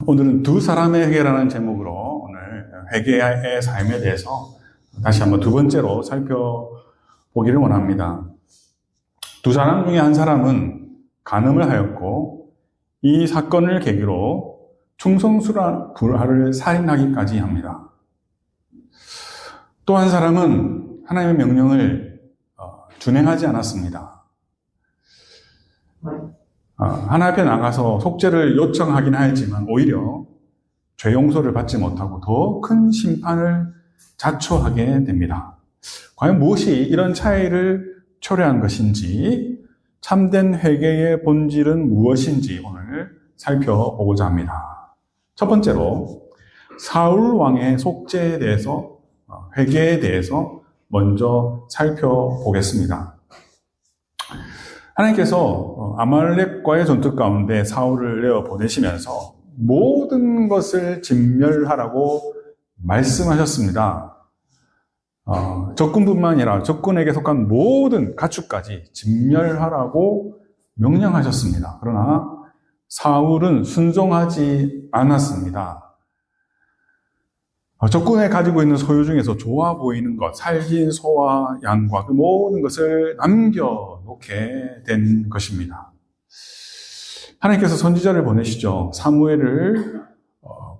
오늘은 두 사람의 회개라는 제목으로 오늘 회개의 삶에 대해서 다시 한번 두 번째로 살펴보기를 원합니다. 두 사람 중에 한 사람은 간음을 하였고 이 사건을 계기로 충성스러운 불화를 살인하기까지 합니다. 또 한 사람은 하나님의 명령을 준행하지 않았습니다. 하나님 앞에 나가서 속죄를 요청하긴 하였지만 오히려 죄 용서를 받지 못하고 더 큰 심판을 자초하게 됩니다. 과연 무엇이 이런 차이를 초래한 것인지, 참된 회개의 본질은 무엇인지 오늘 살펴보고자 합니다. 첫 번째로 사울 왕의 속죄에 대해서, 회개에 대해서 먼저 살펴보겠습니다. 하나님께서 아말렉과의 전투 가운데 사울을 내어 보내시면서 모든 것을 진멸하라고 말씀하셨습니다. 적군뿐만 아니라 적군에게 속한 모든 가축까지 진멸하라고 명령하셨습니다. 그러나 사울은 순종하지 않았습니다. 적군에 가지고 있는 소유 중에서 좋아 보이는 것, 살긴 소와 양과 그 모든 것을 남겨놓게 된 것입니다. 하나님께서 선지자를 보내시죠. 사무엘을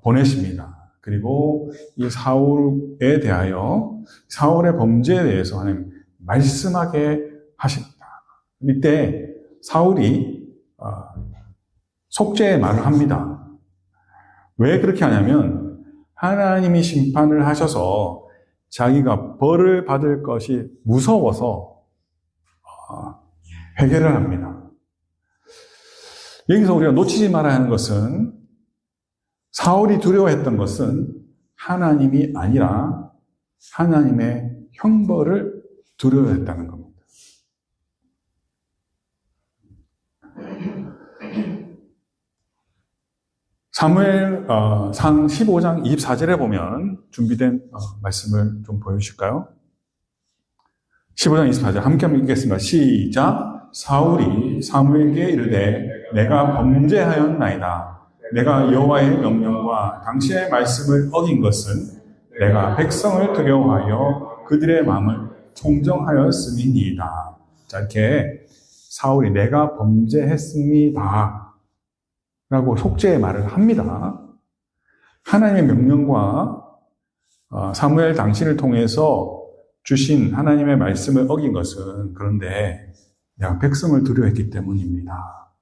보내십니다. 그리고 이 사울에 대하여, 사울의 범죄에 대해서 하나님 말씀하게 하십니다. 이때 사울이 속죄의 말을 합니다. 왜 그렇게 하냐면 하나님이 심판을 하셔서 자기가 벌을 받을 것이 무서워서 회개를 합니다. 여기서 우리가 놓치지 말아야 하는 것은, 사울이 두려워했던 것은 하나님이 아니라 하나님의 형벌을 두려워했다는 겁니다. 사무엘상 15장 24절에 보면 준비된 말씀을 좀 보여주실까요? 15장 24절 함께 한번 읽겠습니다. 시작. 사울이 사무엘에게 이르되 내가 범죄하였나이다. 내가 여호와의 명령과 당신의 말씀을 어긴 것은 내가 백성을 두려워하여 그들의 마음을 청정하였음이니이다. 자, 이렇게 사울이 내가 범죄했습니다 라고 속죄의 말을 합니다. 하나님의 명령과 사무엘 당신을 통해서 주신 하나님의 말씀을 어긴 것은, 그런데 내가 백성을 두려워했기 때문입니다.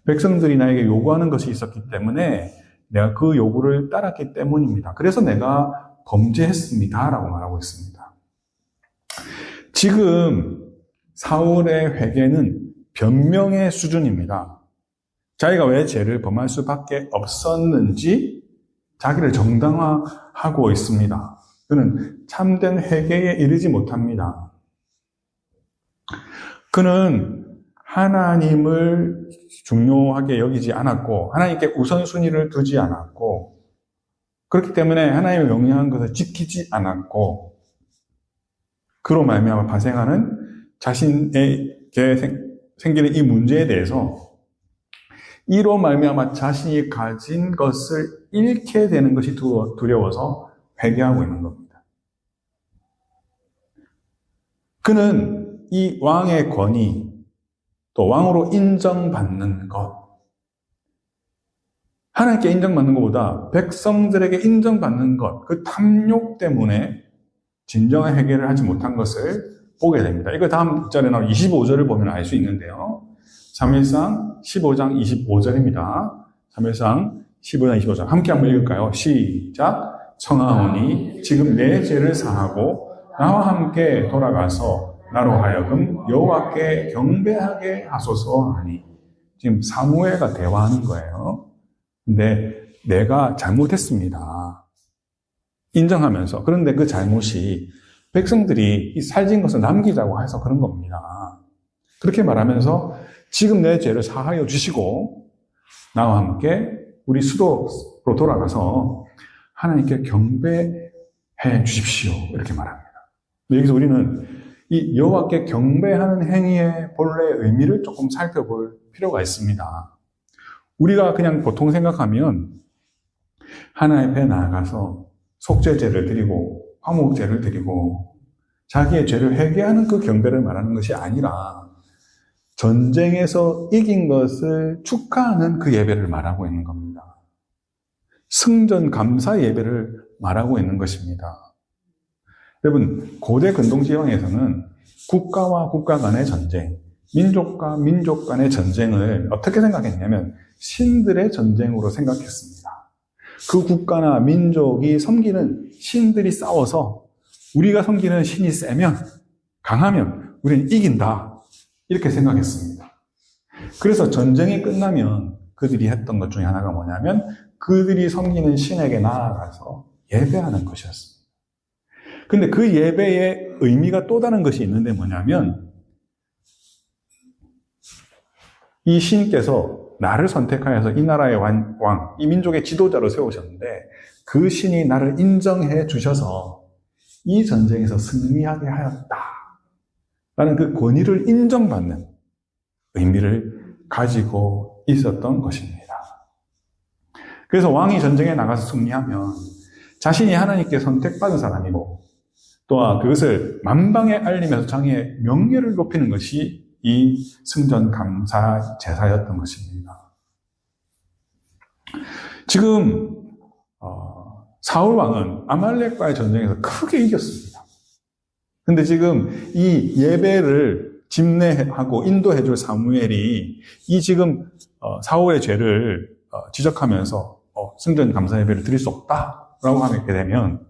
백성들이 나에게 요구하는 것이 있었기 때문에 내가 그 요구를 따랐기 때문입니다. 그래서 내가 범죄했습니다 라고 말하고 있습니다. 지금 사울의 회개는 변명의 수준입니다. 자기가 왜 죄를 범할 수밖에 없었는지 자기를 정당화하고 있습니다. 그는 참된 회개에 이르지 못합니다. 그는 하나님을 중요하게 여기지 않았고 하나님께 우선순위를 두지 않았고, 그렇기 때문에 하나님의 명령한 것을 지키지 않았고, 그로 말미암아 발생하는 자신에게 생기는 이 문제에 대해서 이로 말미암아 자신이 가진 것을 잃게 되는 것이 두려워서 회개하고 있는 겁니다. 그는 이 왕의 권위, 또 왕으로 인정받는 것, 하나님께 인정받는 것보다 백성들에게 인정받는 것, 그 탐욕 때문에 진정한 해결을 하지 못한 것을 보게 됩니다. 이거 다음 절에 나온 25절을 보면 알 수 있는데요. 사무엘상 15장 25절입니다. 사무엘상 15장 25절 함께 한번 읽을까요? 시작. 청하오니 지금 내 죄를 사하고 나와 함께 돌아가서 나로 하여금 여호와께 경배하게 하소서 하니. 지금 사무엘과 대화하는 거예요. 근데 내가 잘못했습니다. 인정하면서. 그런데 그 잘못이 백성들이 이 살진 것을 남기자고 해서 그런 겁니다. 그렇게 말하면서 지금 내 죄를 사하여 주시고 나와 함께 우리 수도로 돌아가서 하나님께 경배해 주십시오. 이렇게 말합니다. 여기서 우리는 이 여호와께 경배하는 행위의 본래 의미를 조금 살펴볼 필요가 있습니다. 우리가 그냥 보통 생각하면 하나님 앞에 나아가서 속죄제를 드리고 화목제를 드리고 자기의 죄를 회개하는 그 경배를 말하는 것이 아니라 전쟁에서 이긴 것을 축하하는 그 예배를 말하고 있는 겁니다. 승전 감사 예배를 말하고 있는 것입니다. 여러분, 고대 근동지방에서는 국가와 국가 간의 전쟁, 민족과 민족 간의 전쟁을 어떻게 생각했냐면 신들의 전쟁으로 생각했습니다. 그 국가나 민족이 섬기는 신들이 싸워서 우리가 섬기는 신이 세면, 강하면 우리는 이긴다. 이렇게 생각했습니다. 그래서 전쟁이 끝나면 그들이 했던 것 중에 하나가 뭐냐면 그들이 섬기는 신에게 나아가서 예배하는 것이었습니다. 근데 그 예배의 의미가 또 다른 것이 있는데 뭐냐면 이 신께서 나를 선택하여서 이 나라의 왕, 이 민족의 지도자로 세우셨는데 그 신이 나를 인정해 주셔서 이 전쟁에서 승리하게 하였다. 라는 그 권위를 인정받는 의미를 가지고 있었던 것입니다. 그래서 왕이 전쟁에 나가서 승리하면 자신이 하나님께 선택받은 사람이고 또한 그것을 만방에 알리면서 자기의 명예를 높이는 것이 이 승전 감사 제사였던 것입니다. 지금 사울 왕은 아말렉과의 전쟁에서 크게 이겼습니다. 근데 지금 이 예배를 집례하고 인도해줄 사무엘이 이 지금 사울의 죄를 지적하면서 승전 감사 예배를 드릴 수 없다라고 하게 되면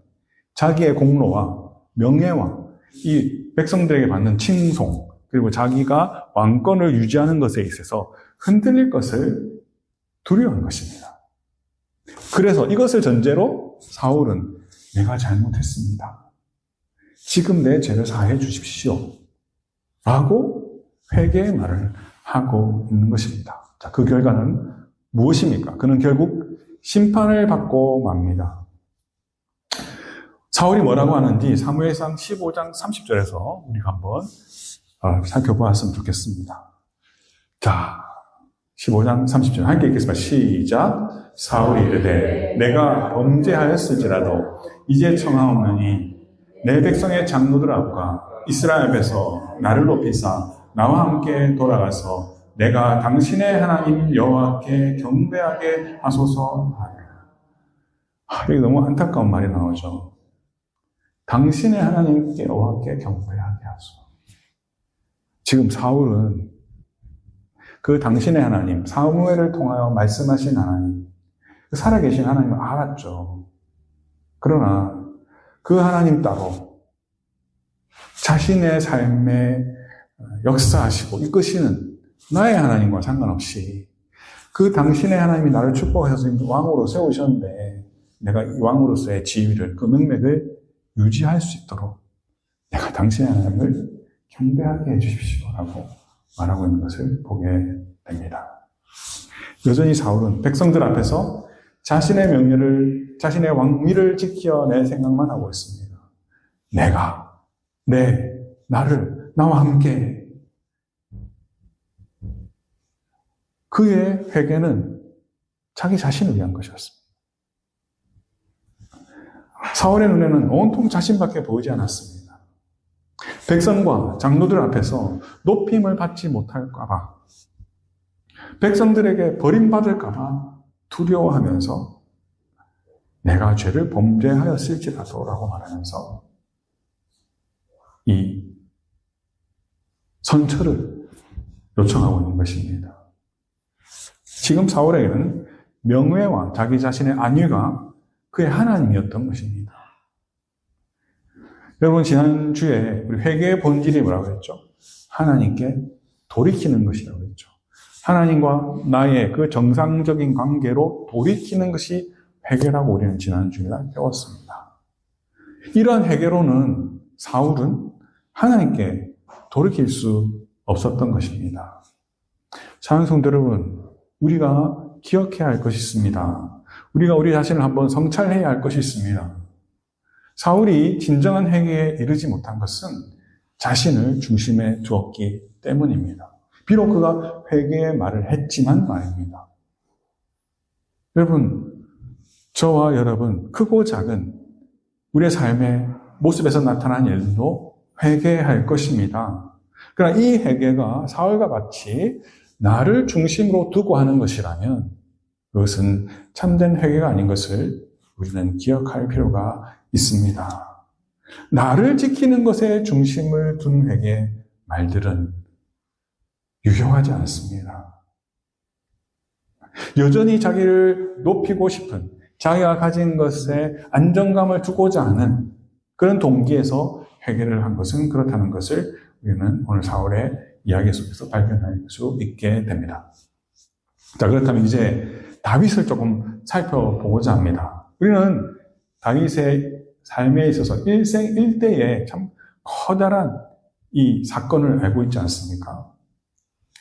자기의 공로와 명예와 이 백성들에게 받는 칭송 그리고 자기가 왕권을 유지하는 것에 있어서 흔들릴 것을 두려워하는 것입니다. 그래서 이것을 전제로 사울은 내가 잘못했습니다. 지금 내 죄를 사해 주십시오. 라고 회개의 말을 하고 있는 것입니다. 자, 그 결과는 무엇입니까? 그는 결국 심판을 받고 맙니다. 사울이 뭐라고 하는지 사무엘상 15장 30절에서 우리가 한번 살펴보았으면 좋겠습니다. 자, 15장 30절 함께 읽겠습니다. 시작. 사울이 이르되 내가 범죄하였을지라도 이제 청하오느니 내 백성의 장로들 앞과 이스라엘 앞에서 나를 높이사 나와 함께 돌아가서 내가 당신의 하나님 여호와께 경배하게 하소서 하라. 이게 너무 안타까운 말이 나오죠. 당신의 하나님께 여호와께 경배하게 하소서. 지금 사울은 그 당신의 하나님, 사무엘을 통하여 말씀하신 하나님, 살아계신 하나님을 알았죠. 그러나 그 하나님 따로 자신의 삶에 역사하시고 이끄시는 나의 하나님과 상관없이 그 당신의 하나님이 나를 축복하셔서 왕으로 세우셨는데 내가 이 왕으로서의 지위를, 그 명맥을 유지할 수 있도록 내가 당신의 하나님을 경배하게 해주십시오라고 말하고 있는 것을 보게 됩니다. 여전히 사울은 백성들 앞에서 자신의 명예를, 자신의 왕위를 지켜낼 생각만 하고 있습니다. 내가, 나와 함께. 그의 회개는 자기 자신을 위한 것이었습니다. 사울의 눈에는 온통 자신밖에 보이지 않았습니다. 백성과 장로들 앞에서 높임을 받지 못할까봐, 백성들에게 버림받을까봐 두려워하면서 내가 죄를 범죄하였을지라도라고 말하면서 이 선처를 요청하고 있는 것입니다. 지금 사울에게는 명예와 자기 자신의 안위가 그의 하나님이었던 것입니다. 여러분, 지난주에 우리 회개의 본질이 뭐라고 했죠? 하나님께 돌이키는 것이라고 했죠. 하나님과 나의 그 정상적인 관계로 돌이키는 것이 회개라고 우리는 지난주에 배웠습니다. 이러한 회개로는 사울은 하나님께 돌이킬 수 없었던 것입니다. 사랑하는 성도 여러분, 우리가 기억해야 할 것이 있습니다. 우리가 우리 자신을 한번 성찰해야 할 것이 있습니다. 사울이 진정한 회개에 이르지 못한 것은 자신을 중심에 두었기 때문입니다. 비록 그가 회개의 말을 했지만 말입니다. 여러분, 저와 여러분, 크고 작은 우리의 삶의 모습에서 나타난 일도 회개할 것입니다. 그러나 이 회개가 사울과 같이 나를 중심으로 두고 하는 것이라면 그것은 참된 회개가 아닌 것을 우리는 기억할 필요가 있습니다. 나를 지키는 것에 중심을 둔 회개 말들은 유효하지 않습니다. 여전히 자기를 높이고 싶은, 자기가 가진 것에 안정감을 두고자 하는 그런 동기에서 회개를 한 것은 그렇다는 것을 우리는 오늘 사울의 이야기 속에서 발견할 수 있게 됩니다. 자, 그렇다면 이제 다윗을 조금 살펴보고자 합니다. 우리는 다윗의 삶에 있어서 일생일대의 참 커다란 이 사건을 알고 있지 않습니까?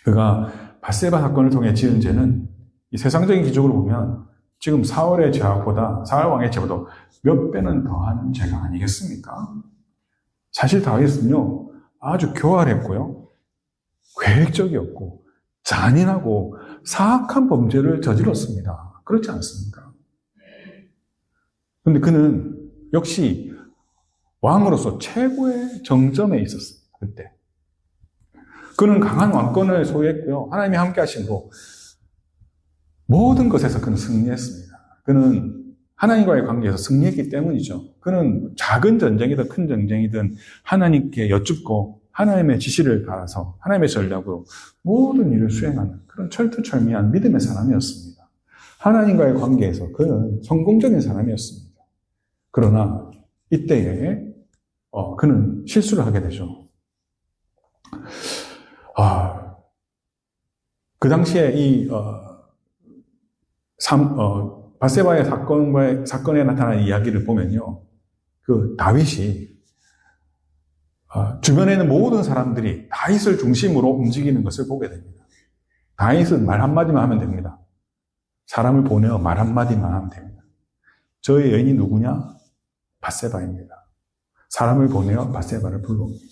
그가 밧세바 사건을 통해 지은 죄는 이 세상적인 기준으로 보면 지금 사울 왕의 죄보다 몇 배는 더한 죄가 아니겠습니까? 사실 다윗은요, 아주 교활했고요, 계획적이었고, 잔인하고 사악한 범죄를 저질렀습니다. 그렇지 않습니까? 그런데 그는 역시 왕으로서 최고의 정점에 있었어요. 그때. 그는 강한 왕권을 소유했고요. 하나님이 함께 하심으로 모든 것에서 그는 승리했습니다. 그는 하나님과의 관계에서 승리했기 때문이죠. 그는 작은 전쟁이든 큰 전쟁이든 하나님께 여쭙고 하나님의 지시를 따라서 하나님의 전략으로 모든 일을 수행하는 그런 철두철미한 믿음의 사람이었습니다. 하나님과의 관계에서 그는 성공적인 사람이었습니다. 그러나 이때에 그는 실수를 하게 되죠. 그 당시에 이 밧세바의 사건에 나타난 이야기를 보면요, 그 다윗이 주변에 있는 모든 사람들이 다윗을 중심으로 움직이는 것을 보게 됩니다. 다윗은 말 한마디만 하면 됩니다. 사람을 보내어 말 한마디만 하면 됩니다. 저의 여인이 누구냐? 밧세바입니다. 사람을 보내어 밧세바를 불러옵니다.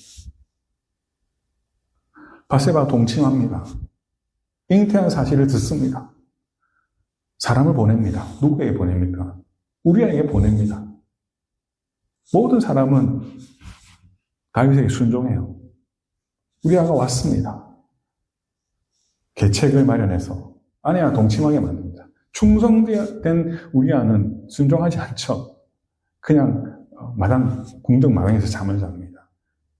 밧세바가 동침합니다. 잉태한 사실을 듣습니다. 사람을 보냅니다. 누구에게 보냅니까? 우리에게 보냅니다. 모든 사람은 다윗에게 순종해요. 우리아가 왔습니다. 계책을 마련해서 아내와 동침하게 만듭니다. 충성된 우리아는 순종하지 않죠. 그냥 궁정 마당에서 잠을 잡니다.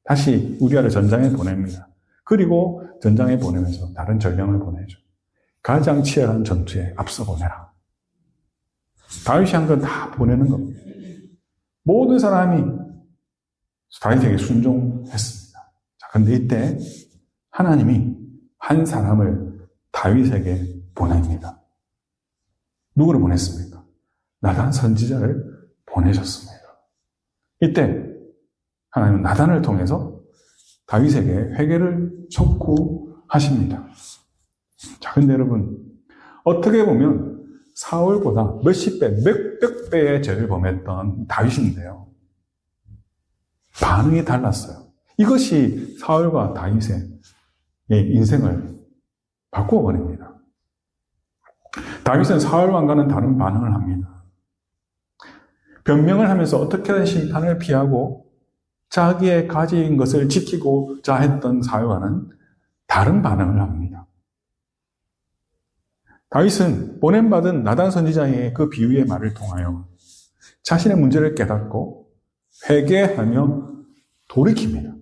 다시 우리아를 전장에 보냅니다. 그리고 전장에 보내면서 다른 전령을 보내죠. 가장 치열한 전투에 앞서 보내라. 다윗이 한 건 다 보내는 겁니다. 모든 사람이 다윗에게 순종했습니다. 자, 근데 이때 하나님이 한 사람을 다윗에게 보냅니다. 누구를 보냈습니까? 나단 선지자를 보내셨습니다. 이때 하나님은 나단을 통해서 다윗에게 회개를 촉구하십니다. 자, 근데 여러분, 어떻게 보면 사울보다 몇십 배, 몇백 배의 죄를 범했던 다윗인데요, 반응이 달랐어요. 이것이 사울과 다윗의 인생을 바꾸어 버립니다. 다윗은 사울 왕과는 다른 반응을 합니다. 변명을 하면서 어떻게든 심판을 피하고 자기의 가진 것을 지키고자 했던 사울과는 다른 반응을 합니다. 다윗은 보냄받은 나단 선지자의 그 비유의 말을 통하여 자신의 문제를 깨닫고 회개하며 돌이킵니다.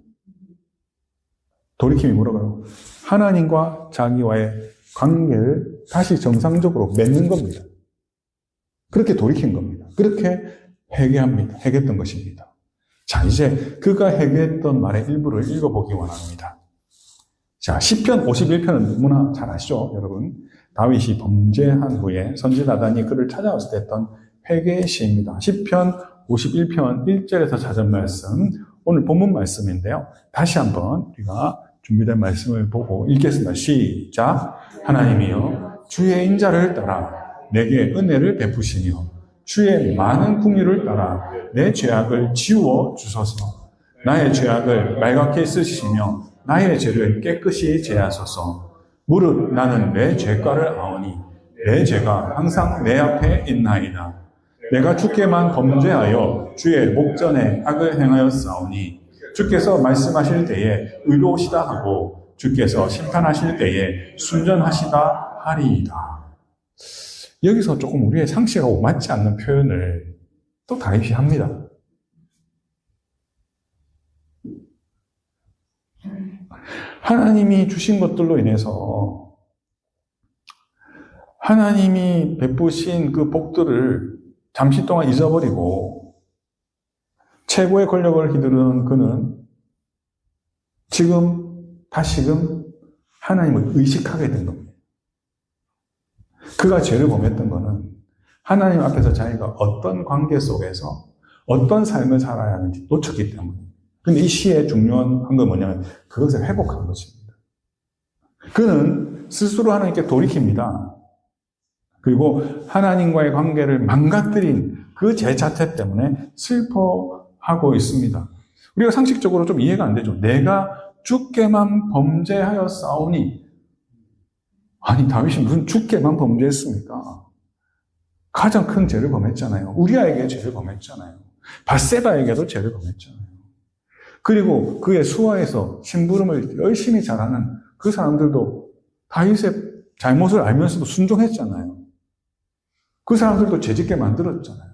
돌이킴이 뭐라고요? 하나님과 자기와의 관계를 다시 정상적으로 맺는 겁니다. 그렇게 돌이킨 겁니다. 그렇게 회개했던 것입니다. 자, 이제 그가 회개했던 말의 일부를 읽어보기 원합니다. 자, 시편 51편은 너무나 잘 아시죠, 여러분? 다윗이 범죄한 후에 선지 나단이 그를 찾아왔을 때 했던 회개의 시입니다. 시편 51편 1절에서 찾은 말씀, 오늘 본문 말씀인데요. 다시 한번 우리가 준비된 말씀을 보고 읽겠습니다. 시작. 하나님이여, 주의 인자를 따라 내게 은혜를 베푸시며 주의 많은 긍휼을 따라 내 죄악을 지워 주소서. 나의 죄악을 말갛게 쓰시며 나의 죄를 깨끗이 제하소서. 무릇 나는 내 죄가를 아오니 내 죄가 항상 내 앞에 있나이다. 내가 주께만 범죄하여 주의 목전에 악을 행하였사오니 주께서 말씀하실 때에 의로우시다 하고 주께서 심판하실 때에 순전하시다 하리이다. 여기서 조금 우리의 상식하고 맞지 않는 표현을 또 다윗이 합니다. 하나님이 주신 것들로 인해서 하나님이 베푸신 그 복들을 잠시 동안 잊어버리고 최고의 권력을 휘두르는 그는 다시금 하나님을 의식하게 된 겁니다. 그가 죄를 범했던 것은 하나님 앞에서 자기가 어떤 관계 속에서 어떤 삶을 살아야 하는지 놓쳤기 때문에. 근데 이 시의 중요한 건 뭐냐면 그것을 회복한 것입니다. 그는 스스로 하나님께 돌이킵니다. 그리고 하나님과의 관계를 망가뜨린 그 죄 자체 때문에 슬퍼하고 있습니다. 우리가 상식적으로 좀 이해가 안 되죠. 내가 주께만 범죄하였사오니. 아니, 다윗이 무슨 주께만 범죄했습니까? 가장 큰 죄를 범했잖아요. 우리아에게 죄를 범했잖아요. 밧세바에게도 죄를 범했잖아요. 그리고 그의 수하에서 심부름을 열심히 잘하는 그 사람들도 다윗의 잘못을 알면서도 순종했잖아요. 그 사람들도 죄짓게 만들었잖아요.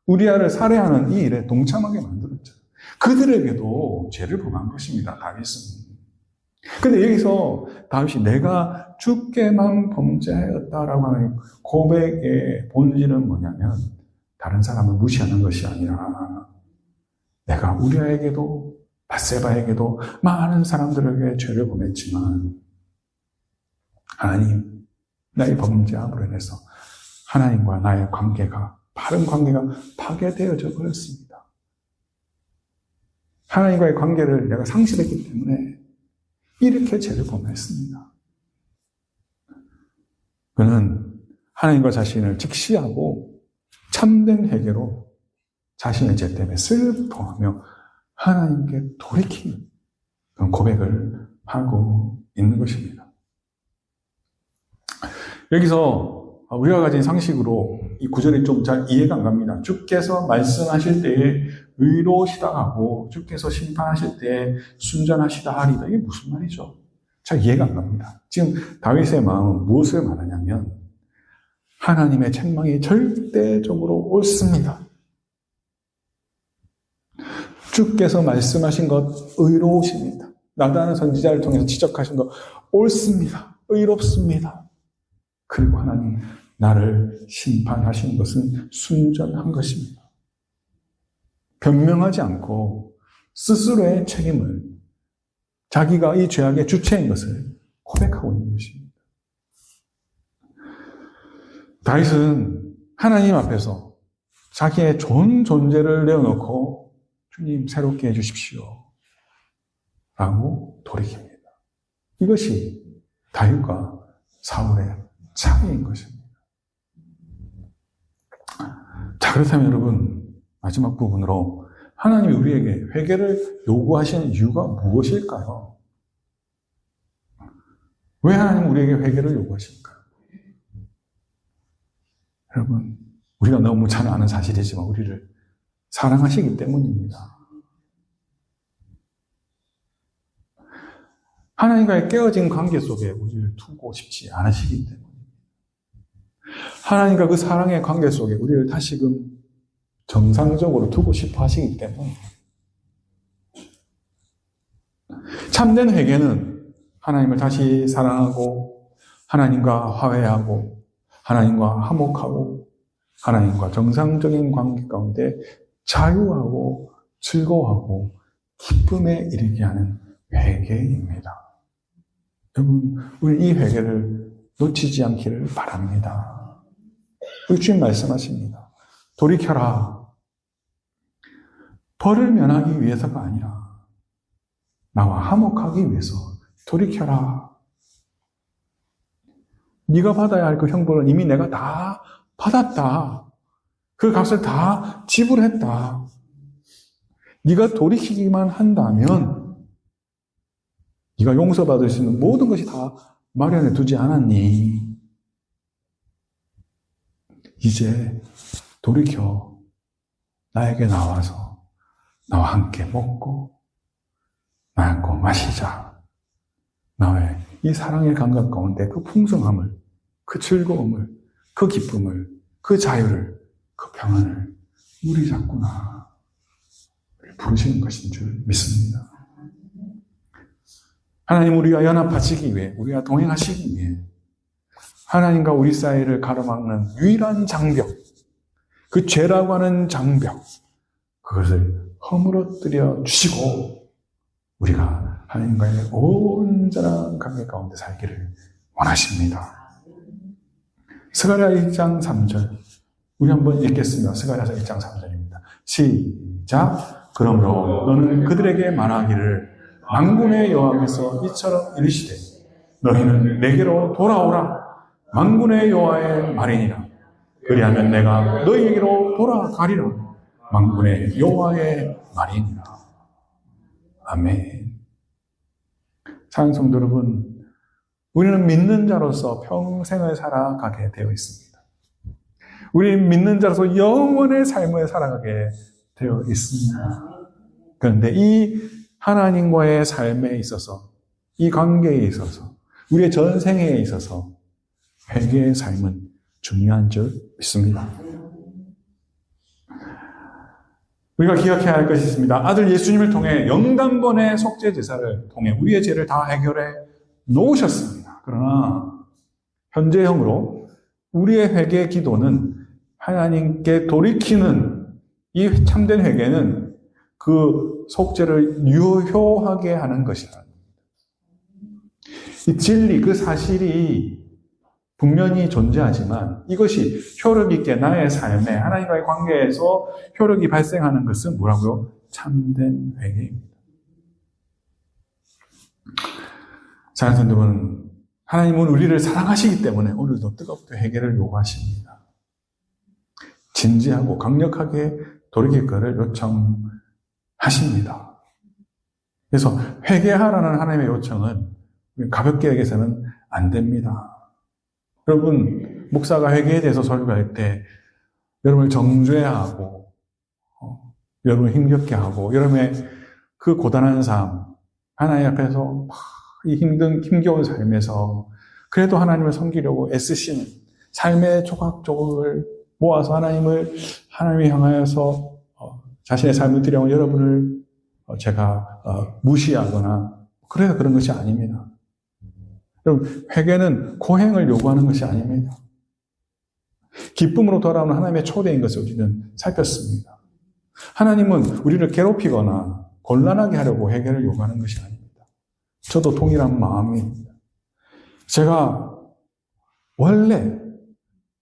우리아를 살해하는 이 일에 동참하게 만들었잖아요. 그들에게도 죄를 범한 것입니다, 다윗은. 근데 여기서 다윗이 내가 주께만 범죄하였다라고 하는 고백의 본질은 뭐냐면 다른 사람을 무시하는 것이 아니라 내가 우리아에게도 밧세바에게도 많은 사람들에게 죄를 범했지만 하나님, 나의 범죄함으로 인해서 하나님과 나의 관계가, 바른 관계가 파괴되어져 버렸습니다. 하나님과의 관계를 내가 상실했기 때문에 이렇게 죄를 범했습니다. 그는 하나님과 자신을 직시하고 참된 회개로 자신의 죄 때문에 슬퍼하며 하나님께 돌이키는 그런 고백을 하고 있는 것입니다. 여기서 우리가 가진 상식으로 이 구절이 좀 잘 이해가 안 갑니다. 주께서 말씀하실 때에 의로우시다 하고 주께서 심판하실 때에 순전하시다 하리다. 이게 무슨 말이죠? 잘 이해가 안 갑니다. 지금 다윗의 마음은 무엇을 말하냐면 하나님의 책망이 절대적으로 옳습니다. 주께서 말씀하신 것 의로우십니다. 나다는 선지자를 통해서 지적하신 것 옳습니다. 의롭습니다. 그리고 하나님 나를 심판하신 것은 순전한 것입니다. 변명하지 않고 스스로의 책임을 자기가 이 죄악의 주체인 것을 고백하고 있는 것입니다. 다윗은 하나님 앞에서 자기의 좋은 존재를 내어놓고 주님 새롭게 해주십시오 라고 돌이킵니다. 이것이 다윗과 사울의 차이인 것입니다. 자, 그렇다면 여러분 마지막 부분으로 하나님이 우리에게 회개를 요구하시는 이유가 무엇일까요? 왜 하나님은 우리에게 회개를 요구하실까요? 여러분, 우리가 너무 잘 아는 사실이지만 우리를 사랑하시기 때문입니다. 하나님과의 깨어진 관계 속에 우리를 두고 싶지 않으시기 때문입니다. 하나님과 그 사랑의 관계 속에 우리를 다시금 정상적으로 두고 싶어 하시기 때문에 참된 회개는 하나님을 다시 사랑하고 하나님과 화해하고 하나님과 화목하고 하나님과 정상적인 관계 가운데 자유하고 즐거워하고 기쁨에 이르게 하는 회개입니다. 여러분, 우리 이 회개를 놓치지 않기를 바랍니다. 우리 주님 말씀하십니다. 돌이켜라. 벌을 면하기 위해서가 아니라 나와 화목하기 위해서 돌이켜라. 네가 받아야 할 그 형벌은 이미 내가 다 받았다. 그 값을 다 지불했다. 네가 돌이키기만 한다면 네가 용서받을 수 있는 모든 것이 다 마련해 두지 않았니? 이제 돌이켜 나에게 나와서 나와 함께 먹고 나누고 마시자. 나의 이 사랑의 감각 가운데 그 풍성함을, 그 즐거움을, 그 기쁨을, 그 자유를, 그 평안을 누리자꾸나 부르시는 것인 줄 믿습니다. 하나님, 우리가 연합하시기 위해, 우리가 동행하시기 위해 하나님과 우리 사이를 가로막는 유일한 장벽, 그 죄라고 하는 장벽, 그것을 허물어뜨려 주시고 우리가 하나님과의 온전한 관계 가운데 살기를 원하십니다. 스가랴 1장 3절 우리 한번 읽겠습니다. 스가랴서 1장 3절입니다. 시작. 그러므로 너는 그들에게 말하기를 만군의 여호와께서 이처럼 이르시되 너희는 내게로 돌아오라. 만군의 여호와의 말이니라. 그리하면 내가 너희에게로 돌아가리라. 만군의 여호와의 말이니라. 아멘. 사랑하는 성도 여러분, 우리는 믿는 자로서 평생을 살아가게 되어 있습니다. 우리는 믿는 자로서 영원의 삶을 살아가게 되어 있습니다. 그런데 이 하나님과의 삶에 있어서, 이 관계에 있어서, 우리의 전생에 있어서 회개의 삶은 중요한 줄 믿습니다. 우리가 기억해야 할 것이 있습니다. 아들 예수님을 통해 영단번의 속죄 제사를 통해 우리의 죄를 다 해결해 놓으셨습니다. 그러나 현재형으로 우리의 회개 기도는 하나님께 돌이키는 이 참된 회개는 그 속죄를 유효하게 하는 것이다. 이 진리, 그 사실이 분명히 존재하지만 이것이 효력 있게 나의 삶에 하나님과의 관계에서 효력이 발생하는 것은 뭐라고요? 참된 회개입니다. 사랑하는 여러분, 하나님은 우리를 사랑하시기 때문에 오늘도 뜨겁게 회개를 요구하십니다. 진지하고 강력하게 돌이킬 것을 요청하십니다. 그래서 회개하라는 하나님의 요청은 가볍게 여겨서는 안 됩니다. 여러분, 목사가 회개에 대해서 설교할 때 여러분을 정죄하고 여러분을 힘겹게 하고 여러분의 그 고단한 삶, 하나님 앞에서 이 힘겨운 삶에서 그래도 하나님을 섬기려고 애쓰시는 삶의 조각조각을 모아서 하나님을 향하여서 자신의 삶을 드려온 여러분을 제가 무시하거나 그래서 그런 것이 아닙니다. 여러분, 회개는 고행을 요구하는 것이 아닙니다. 기쁨으로 돌아오는 하나님의 초대인 것을 우리는 살폈습니다. 하나님은 우리를 괴롭히거나 곤란하게 하려고 회개를 요구하는 것이 아닙니다. 저도 동일한 마음입니다. 제가 원래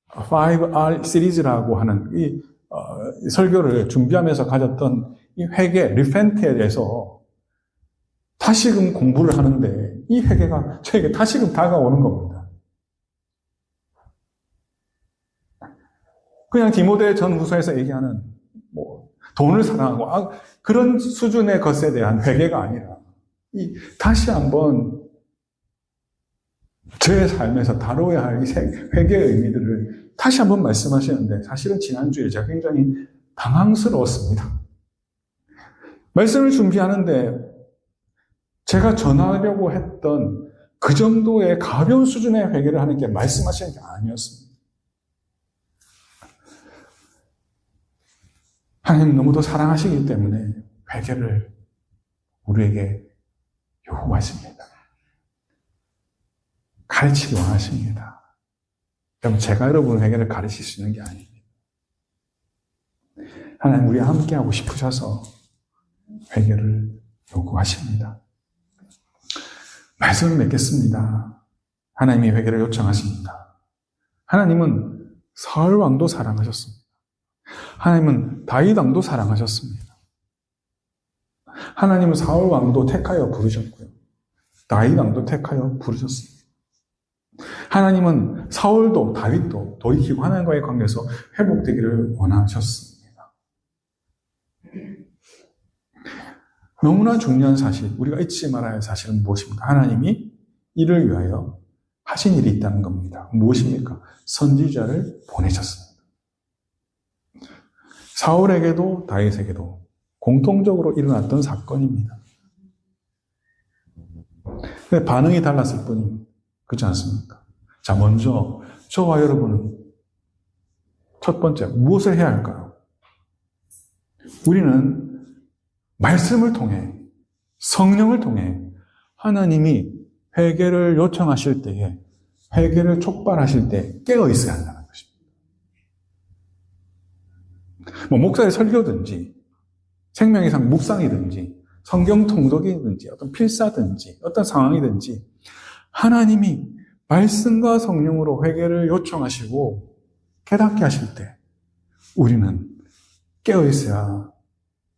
5R 시리즈라고 하는 이 설교를 준비하면서 가졌던 이 회개, 리펜트에 대해서 다시금 공부를 하는데 이 회개가 저에게 다시금 다가오는 겁니다. 그냥 디모데 전후서에서 얘기하는 돈을 사랑하고 그런 수준의 것에 대한 회개가 아니라 다시 한번 제 삶에서 다뤄야 할 이 회개의 의미들을 다시 한번 말씀하시는데 사실은 지난주에 제가 굉장히 당황스러웠습니다. 말씀을 준비하는데 제가 전하려고 했던 그 정도의 가벼운 수준의 회개를 하는 게 말씀하시는 게 아니었습니다. 하나님 너무도 사랑하시기 때문에 회개를 우리에게 요구하십니다. 가르치기 원하십니다. 여러분, 제가 여러분 회개를 가르칠 수 있는 게 아닙니다. 하나님 우리와 함께하고 싶으셔서 회개를 요구하십니다. 말씀을 맺겠습니다. 하나님이 회개를 요청하십니다. 하나님은 사울 왕도 사랑하셨습니다. 하나님은 다윗 왕도 사랑하셨습니다. 하나님은 사울 왕도 택하여 부르셨고요. 다윗 왕도 택하여 부르셨습니다. 하나님은 사울도 다윗도 돌이키고 하나님과의 관계에서 회복되기를 원하셨습니다. 너무나 중요한 사실, 우리가 잊지 말아야 할 사실은 무엇입니까? 하나님이 이를 위하여 하신 일이 있다는 겁니다. 무엇입니까? 선지자를 보내셨습니다. 사울에게도 다윗에게도 공통적으로 일어났던 사건입니다. 근데 반응이 달랐을 뿐입니다. 그렇지 않습니까? 자, 먼저 저와 여러분은 첫 번째 무엇을 해야 할까요? 우리는 말씀을 통해, 성령을 통해 하나님이 회개를 요청하실 때에, 회개를 촉발하실 때 깨어 있어야 한다는 것입니다. 목사의 설교든지 생명의상 묵상이든지 성경 통독이든지 어떤 필사든지 어떤 상황이든지 하나님이 말씀과 성령으로 회개를 요청하시고 깨닫게 하실 때 우리는 깨어 있어야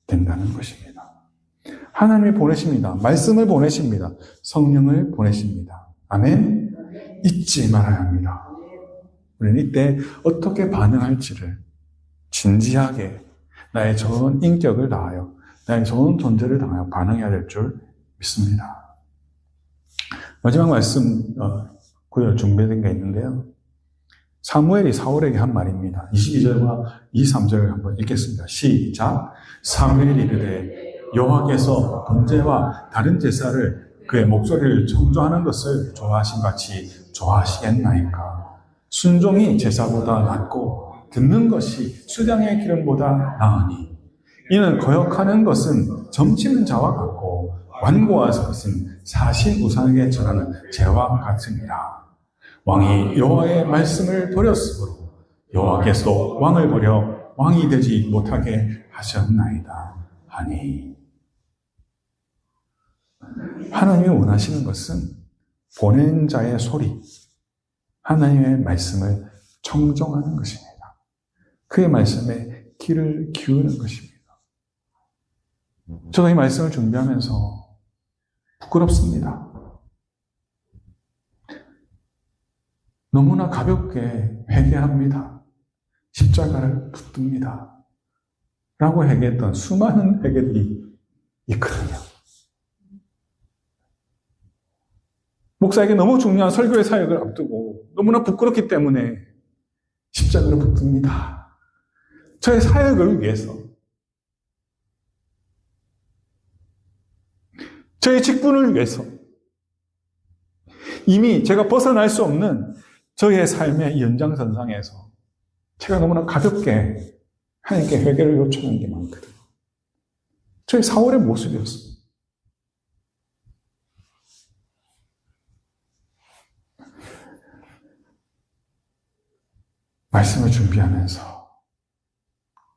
된다는 것입니다. 하나님이 보내십니다. 말씀을 보내십니다. 성령을 보내십니다. 아멘? 잊지 말아야 합니다. 우리는 이때 어떻게 반응할지를 진지하게 나의 좋은 인격을 다하여 나의 좋은 존재를 다하여 반응해야 될 줄 믿습니다. 마지막 말씀 구절 준비된 게 있는데요. 사무엘이 사울에게 한 말입니다. 22절과 23절을 한번 읽겠습니다. 시작. 사무엘이 이르되 여호와께서 번제와 다른 제사를 그의 목소리를 청조하는 것을 좋아하신 같이 좋아하시겠나이까. 순종이 제사보다 낫고 듣는 것이 수장의 기름보다 나으니 이는 거역하는 것은 점치는 자와 같고 완고한 것은 사신 우상에게 절하는 죄와 같으니라. 왕이 여호와의 말씀을 버렸으므로 여호와께서 왕을 버려 왕이 되지 못하게 하셨나이다 하니. 하나님이 원하시는 것은 보낸 자의 소리, 하나님의 말씀을 청종하는 것입니다. 그의 말씀에 귀를 기우는 것입니다. 저도 이 말씀을 준비하면서 부끄럽습니다. 너무나 가볍게 회개합니다. 십자가를 붙듭니다. 라고 회개했던 수많은 회개들이 있거든요. 목사에게 너무 중요한 설교의 사역을 앞두고 너무나 부끄럽기 때문에 십자가를 붙듭니다. 저의 사역을 위해서, 저의 직분을 위해서, 이미 제가 벗어날 수 없는 저의 삶의 연장선상에서 제가 너무나 가볍게 하나님께 회개를 요청하는 게 많거든요. 저의 사울의 모습이었습니다. 말씀을 준비하면서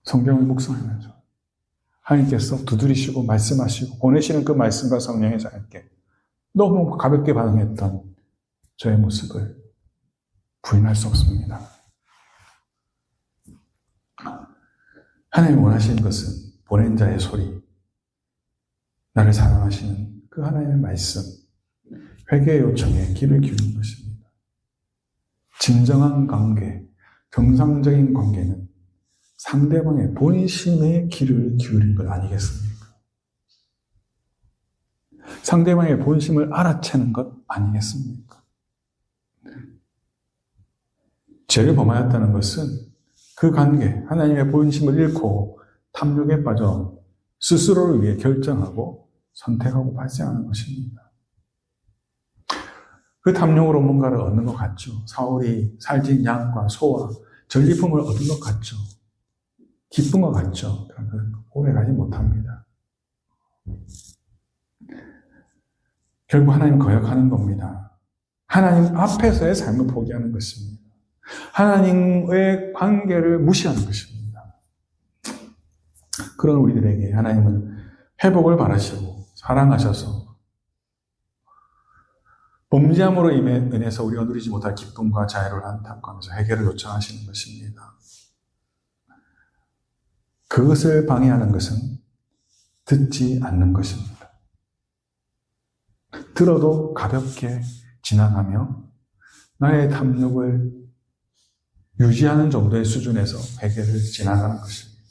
성경을 묵상하면서 하나님께서 두드리시고 말씀하시고 보내시는 그 말씀과 성령의 자에게 너무 가볍게 반응했던 저의 모습을 부인할 수 없습니다. 하나님이 원하시는 것은 보낸 자의 소리, 나를 사랑하시는 그 하나님의 말씀, 회개의 요청에 귀를 기울이는 것입니다. 진정한 관계, 정상적인 관계는 상대방의 본심에 귀를 기울이는 것 아니겠습니까? 상대방의 본심을 알아채는 것 아니겠습니까? 죄를 범하였다는 것은 그 관계, 하나님의 본심을 잃고 탐욕에 빠져 스스로를 위해 결정하고 선택하고 발생하는 것입니다. 그 탐욕으로 뭔가를 얻는 것 같죠. 사울이 살찐 양과 소와 전리품을 얻은 것 같죠. 기쁜 것 같죠. 그러나 오래가지 못합니다. 결국 하나님 거역하는 겁니다. 하나님 앞에서의 삶을 포기하는 것입니다. 하나님의 관계를 무시하는 것입니다. 그런 우리들에게 하나님은 회복을 바라시고 사랑하셔서 범죄함으로 인해서 우리가 누리지 못할 기쁨과 자유를 안타까워하면서 해결을 요청하시는 것입니다. 그것을 방해하는 것은 듣지 않는 것입니다. 들어도 가볍게 지나가며 나의 탐욕을 유지하는 정도의 수준에서 회개를 지나가는 것입니다.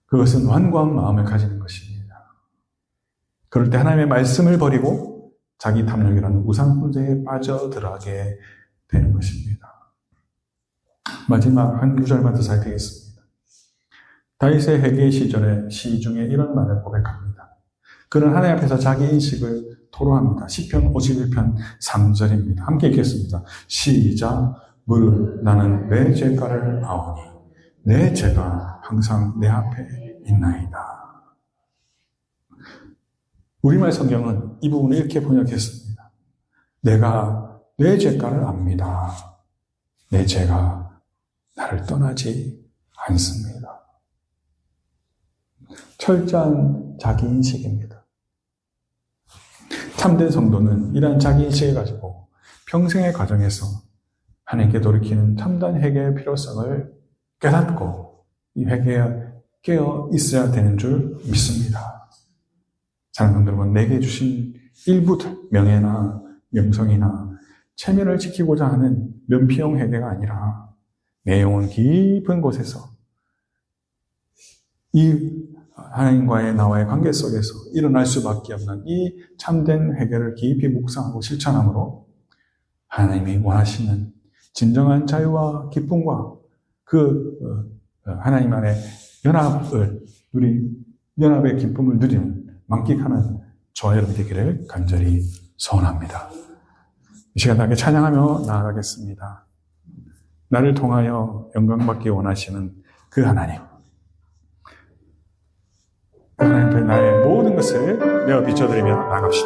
그것은 완고한 마음을 가지는 것입니다. 그럴 때 하나님의 말씀을 버리고 자기 탐욕이라는 우상 숭배에 빠져들어가게 되는 것입니다. 마지막 한 구절만 더 살피겠습니다. 다윗의 회개 시절에 시 중에 이런 말을 고백합니다. 그는 하나님 앞에서 자기 인식을 토로합니다. 시편 51편 3절입니다. 함께 읽겠습니다. 시작. 물 나는 내 죄가를 아오니 내 죄가 항상 내 앞에 있나이다. 우리말 성경은 이 부분을 이렇게 번역했습니다. 내가 내 죄가를 압니다. 내 죄가 나를 떠나지 않습니다. 철저한 자기인식입니다. 참된 성도는 이러한 자기인식을 가지고 평생의 과정에서 하나님께 돌이키는 참된 회개의 필요성을 깨닫고 이 회개에 깨어 있어야 되는 줄 믿습니다. 사랑하는 여러분, 내게 주신 일부 명예나 명성이나 체면을 지키고자 하는 면피용 회개가 아니라 내 영혼 깊은 곳에서 이 하나님과의 나와의 관계 속에서 일어날 수밖에 없는 이 참된 회개를 깊이 묵상하고 실천함으로 하나님이 원하시는 진정한 자유와 기쁨과 하나님 안에 연합의 기쁨을 누리는 만끽하는 저와 여러분 되기를 간절히 소원합니다. 이 시간 함께 찬양하며 나아가겠습니다. 나를 통하여 영광받기 원하시는 그 하나님. 그 하나님 앞에 나의 모든 것을 내어 비춰드리며 나갑시다.